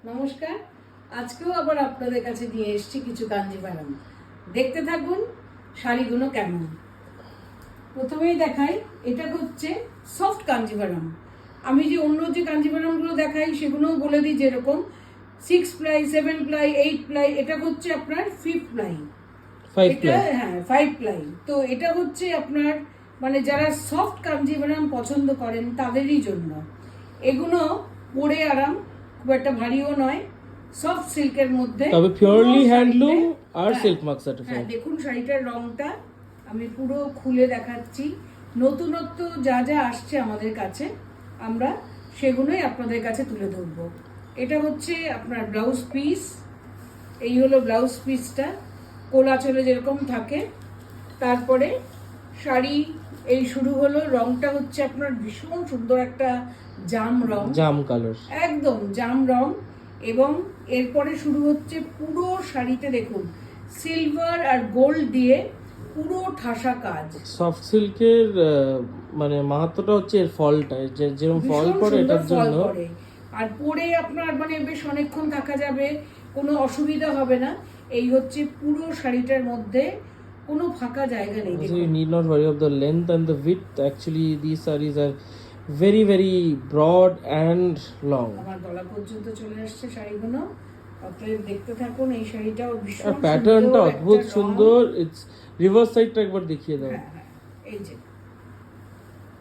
নমস্কার, আজকেও আবার আপনাদের কাছে নিয়ে এসেছি কিছু কাঞ্জিভারাম। দেখতে থাকুন শাড়িগুলো কেমন। প্রথমেই দেখাই, এটা হচ্ছে সফট কাঞ্জিভারাম। আমি যে অন্য যে কাঞ্জিভারামগুলো দেখাই সেগুলোও বলে দিই, যেরকম 6 প্লাই, 7 প্লাই, 8 প্লাই, এটা হচ্ছে আপনার 5 প্লাই। 5 এটা প্লাই। হ্যাঁ 5 প্লাই। তো এটা হচ্ছে আপনার মানে যারা সফট কাঞ্জিভারাম পছন্দ করেন তাদেরই জন্য। এগুলো পরে আরাম, খুব একটা ভারীও নয়, সফট সিল্কের মধ্যে, তবে পিওরলি পুরো হ্যান্ডলুম শাড়িতে- আর হ্যাঁ, সিল্ক মার্ক হ্যাঁ সার্টিফাইড। দেখুন শাড়িটার রংটা আমি পুরো খুলে দেখাচ্ছি। নতুনত্ব যা যা আসছে আমাদের কাছে আমরা সেগুলোই আপনাদের কাছে তুলে ধরবো। এটা হচ্ছে আপনার ব্লাউজ পিস। এই হলো ব্লাউজ পিসটা, কোলাচলে যেরকম থাকে। তারপরে শাড়ি এই শুরু হলো। রংটা হচ্ছে আপনার ভীষণ সুন্দর একটা জাম রং, জাম কালার। একদম জাম রং। এবং এরপরে শুরু হচ্ছে পুরো শাড়িতে দেখুন সিলভার আর গোল্ড দিয়ে পুরো ঠাসা কাজ। সফট সিল্কের মানে মাহাত্ম্যটা হচ্ছে এর ফলটা, যেরকম ফল ভীষণ পড়ে সুন্দর এটার ফল জন্য। পড়ে। আর পরে আপনার মানে বেশ অনেকক্ষণ থাকা যাবে, কোনো অসুবিধা হবে না। এই হচ্ছে পুরো শাড়িটার মধ্যে কোনো ফাঁকা জায়গা নেই। So দেখুন you need not worry of the length and the width. Actually, these sarees are very very broad and long. আমার গলা পর্যন্ত চলে আসছে শাড়িগুলো। অতএব দেখতে থাকুন। এই শাড়িটাও ভীষণ আর প্যাটার্নটা সুন্দর অদ্ভুত একটা রং। সুন্দর। ইটস রিভার্স সাইডটা একবার দেখিয়ে দাও। হ্যাঁ, হ্যাঁ, এই যে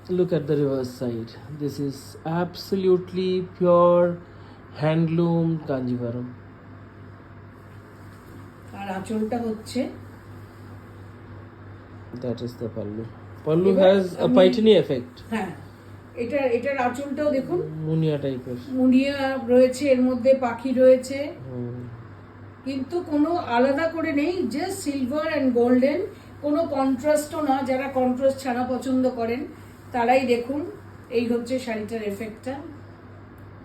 Look at the reverse side. This is absolutely pure handloom Kanjivaram. আর আঁচলটা হচ্ছে That is the pallu. Pallu এবার has a আমি- paitani effect. হ্যাঁ, এটার আঁচলটাও দেখুন মুনিয়া টাইপের। মুনিয়া রয়েছে, এর মধ্যে পাখি রয়েছে, কিন্তু কোনো আলাদা করে নেই, জাস্ট সিলভার অ্যান্ড গোল্ডেন। কোনো কন্ট্রাস্টও না। যারা কন্ট্রাস্ট ছাড়া পছন্দ করেন তারাই দেখুন। এই হচ্ছে শাড়িটার এফেক্টটা।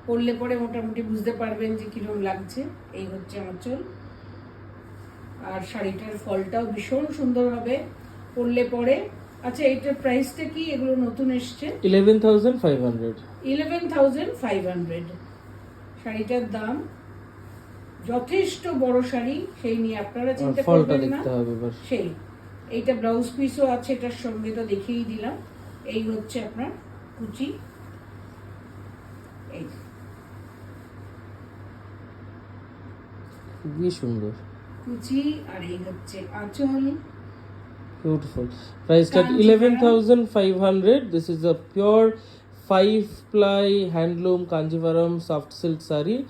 পরলে পরে মোটামুটি বুঝতে পারবেন যে কিরকম লাগছে। এই হচ্ছে আঁচল। আর শাড়িটার ফলটাও ভীষণ সুন্দর হবে পরলে পরে। আচ্ছা, এইটার প্রাইসটা কি? এগুলো নতুন এসছে। 11,500. 11,500 শাড়িটার দাম। যথেষ্ট বড় শাড়ি, সেই নিয়ে আপনারা আর চিন্তা ফলটা করবেন না। দেখতে হবে এবার। সেই এইটা ব্লাউজ পিসও আছে এটার সঙ্গে, তো দেখিয়েই দিলাম। এই হচ্ছে আপনার কুচি। এই খুবই সুন্দর। কুচি আর এই হচ্ছে আঁচল। Beautiful. Priced at Kanjivaram. 11,500. This is a pure 5-ply handloom Kanjivaram soft silk saree.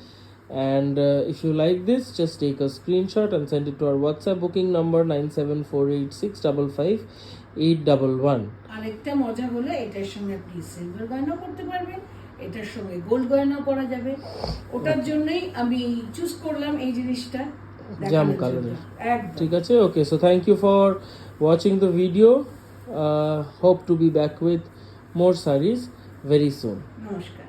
And if you like this, just take a screenshot and send it to our WhatsApp booking number 9748655811. আরেকটা মজা হলো এটার সঙ্গে আপনি silver গয়না করতে পারবেন, এটার সঙ্গে গোল্ড গয়না করা যাবে। ওটার জন্যই আমি চুজ করলাম এই জিনিসটা জাম দেখানোর কালারের। জন্য। একদম। ঠিক আছে, okay, so thank you for watching the video. Hope to be back with more sarees very soon. নমস্কার।